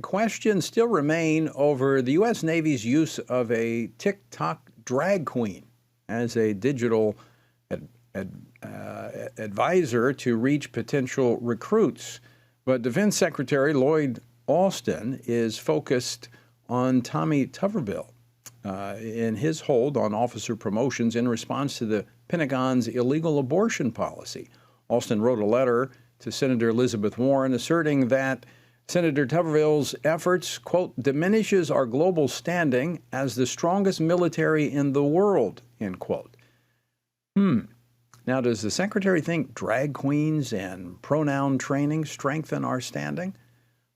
Questions still remain over the U.S. Navy's use of a TikTok drag queen as a digital ad, advisor to reach potential recruits. But Defense Secretary Lloyd Austin is focused on Tommy Tuberville in his hold on officer promotions in response to the Pentagon's illegal abortion policy. Austin wrote a letter to Senator Elizabeth Warren asserting that Senator Tuberville's efforts, quote, diminishes our global standing as the strongest military in the world, end quote. Now, does the Secretary think drag queens and pronoun training strengthen our standing?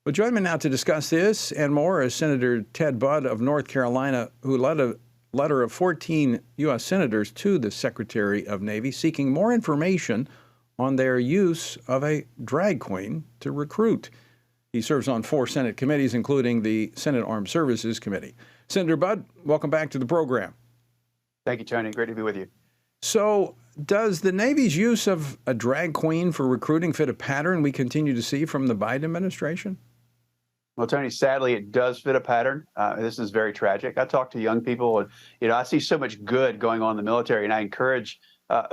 Well, join me now to discuss this and more is Senator Ted Budd of North Carolina, who led a letter of 14 U.S. senators to the Secretary of Navy seeking more information on their use of a drag queen to recruit. He serves on 4 Senate committees, including the Senate Armed Services Committee. Senator Budd, welcome back to the program. Thank you, Tony. Great to be with you. So, does the Navy's use of a drag queen for recruiting fit a pattern we continue to see from the Biden administration? Well, Tony, sadly, it does fit a pattern. This is very tragic. I talk to young people, and I see so much good going on in the military, and I encourage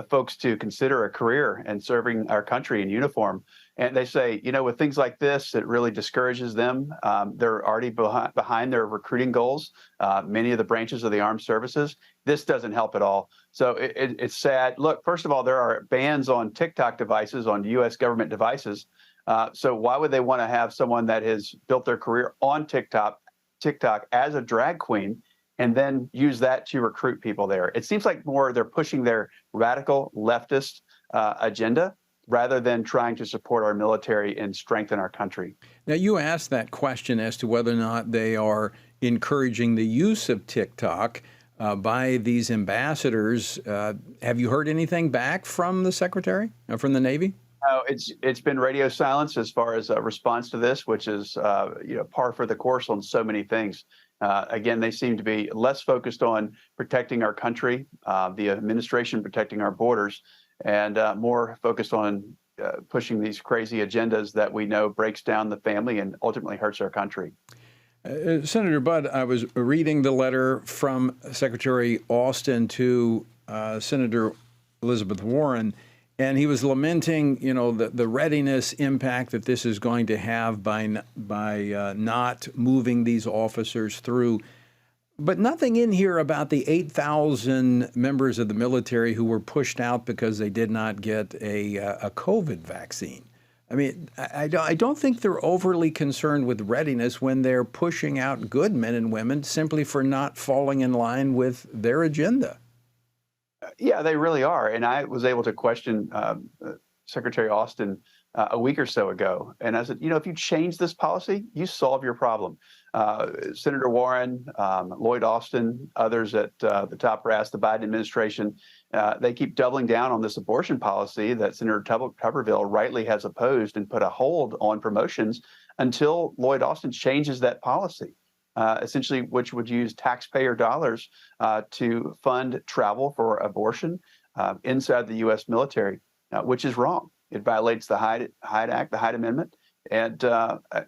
folks to consider a career and serving our country in uniform. And they say, with things like this, it really discourages them. They're already behind their recruiting goals, many of the branches of the armed services. This doesn't help at all. So it's sad. Look, first of all, there are bans on TikTok devices, on U.S. government devices. So why would they want to have someone that has built their career on TikTok as a drag queen and then use that to recruit people there? It seems like more they're pushing their radical leftist agenda rather than trying to support our military and strengthen our country. Now, you asked that question as to whether or not they are encouraging the use of TikTok by these ambassadors. Have you heard anything back from the Secretary, from the Navy? No, it's been radio silence as far as a response to this, which is par for the course on so many things. Again, they seem to be less focused on protecting our country, the administration protecting our borders, and more focused on pushing these crazy agendas that we know breaks down the family and ultimately hurts our country. Senator Budd, I was reading the letter from Secretary Austin to Senator Elizabeth Warren, and he was lamenting, the readiness impact that this is going to have by not moving these officers through. But nothing in here about the 8,000 members of the military who were pushed out because they did not get a COVID vaccine. I mean, I don't think they're overly concerned with readiness when they're pushing out good men and women simply for not falling in line with their agenda. Yeah, they really are. And I was able to question Secretary Austin a week or so ago. And I said, if you change this policy, you solve your problem. Senator Warren, Lloyd Austin, others at the top brass, the Biden administration, they keep doubling down on this abortion policy that Senator Tuberville rightly has opposed and put a hold on promotions until Lloyd Austin changes that policy, essentially, which would use taxpayer dollars to fund travel for abortion inside the U.S. military, which is wrong. It violates the Hyde Act, the Hyde Amendment. And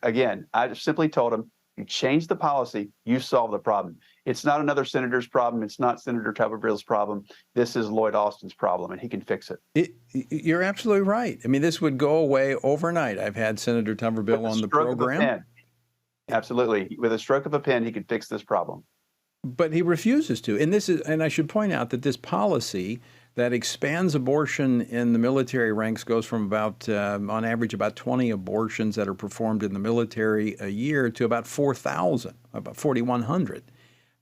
again, I just simply told him, you change the policy, you solve the problem. It's not another senator's problem. It's not Senator Tuberville's problem. This is Lloyd Austin's problem, and he can fix it. You're absolutely right. I mean, this would go away overnight. I've had Senator Tuberville on the program. Absolutely. With a stroke of a pen, he could fix this problem. But he refuses to. And I should point out that this policy that expands abortion in the military ranks goes from about, on average, about 20 abortions that are performed in the military a year to about 4,000, about 4,100.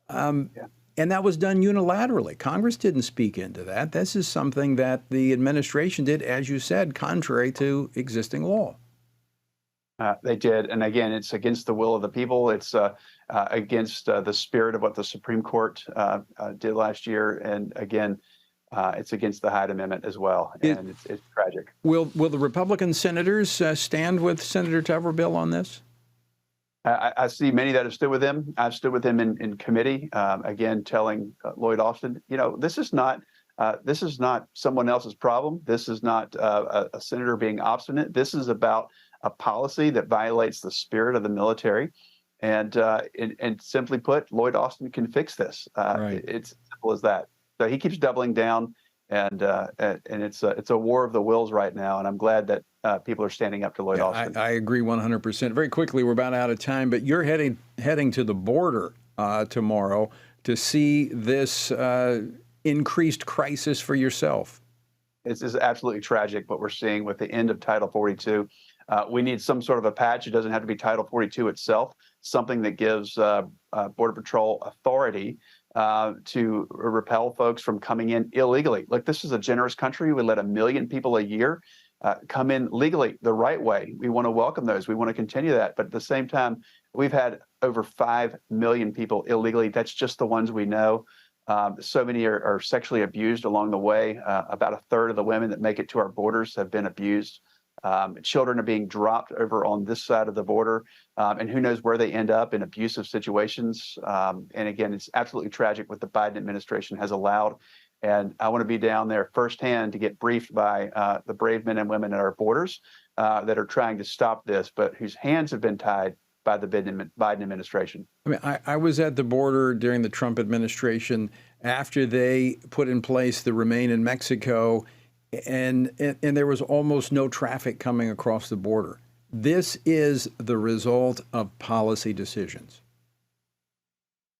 And that was done unilaterally. Congress didn't speak into that. This is something that the administration did, as you said, contrary to existing law. They did. And again, it's against the will of the people. It's against the spirit of what the Supreme Court did last year. And again, it's against the Hyde Amendment as well. And it's tragic. Will the Republican senators stand with Senator Tuberville on this? I see many that have stood with him. I've stood with him in committee, again, telling Lloyd Austin, this is not someone else's problem. This is not a senator being obstinate. This is about a policy that violates the spirit of the military. And simply put, Lloyd Austin can fix this. Right. It's simple as that. So he keeps doubling down, and it's a war of the wills right now. And I'm glad that people are standing up to Lloyd Austin. I agree 100%. Very quickly, we're about out of time, but you're heading to the border tomorrow to see this increased crisis for yourself. This is absolutely tragic what we're seeing with the end of Title 42. We need some sort of a patch. It doesn't have to be Title 42 itself, something that gives Border Patrol authority to repel folks from coming in illegally. Look, this is a generous country. We let 1 million people a year come in legally the right way. We want to welcome those. We want to continue that. But at the same time, we've had over 5 million people illegally. That's just the ones we know. So many are sexually abused along the way. About a third of the women that make it to our borders have been abused. Children are being dropped over on this side of the border, and who knows where they end up in abusive situations. And again, it's absolutely tragic what the Biden administration has allowed. And I want to be down there firsthand to get briefed by the brave men and women at our borders that are trying to stop this, but whose hands have been tied by the Biden administration. I mean, I was at the border during the Trump administration after they put in place the Remain in Mexico, and there was almost no traffic coming across the border. This is the result of policy decisions.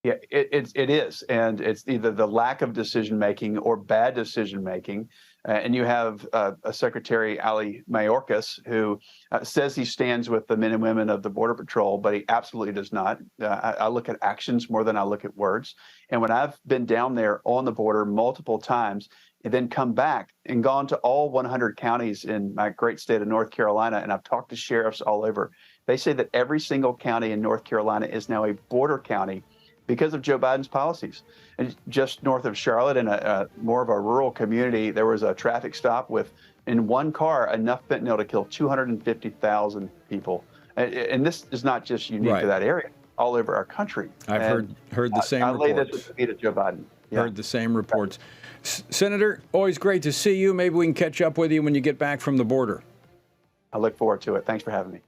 Yeah, it is, and it's either the lack of decision making or bad decision making. And you have a Secretary Ali Mayorkas who says he stands with the men and women of the Border Patrol, but he absolutely does not. I look at actions more than I look at words. And when I've been down there on the border multiple times, and then come back and gone to all 100 counties in my great state of North Carolina, and I've talked to sheriffs all over, they say that every single county in North Carolina is now a border county because of Joe Biden's policies. And just north of Charlotte, in a more of a rural community, there was a traffic stop with, in one car, enough fentanyl to kill 250,000 people. And this is not just unique to that area, all over our country. I've heard the same reports. I lay this at the feet of Joe Biden. Yeah. Heard the same reports. Senator, always great to see you. Maybe we can catch up with you when you get back from the border. I look forward to it. Thanks for having me.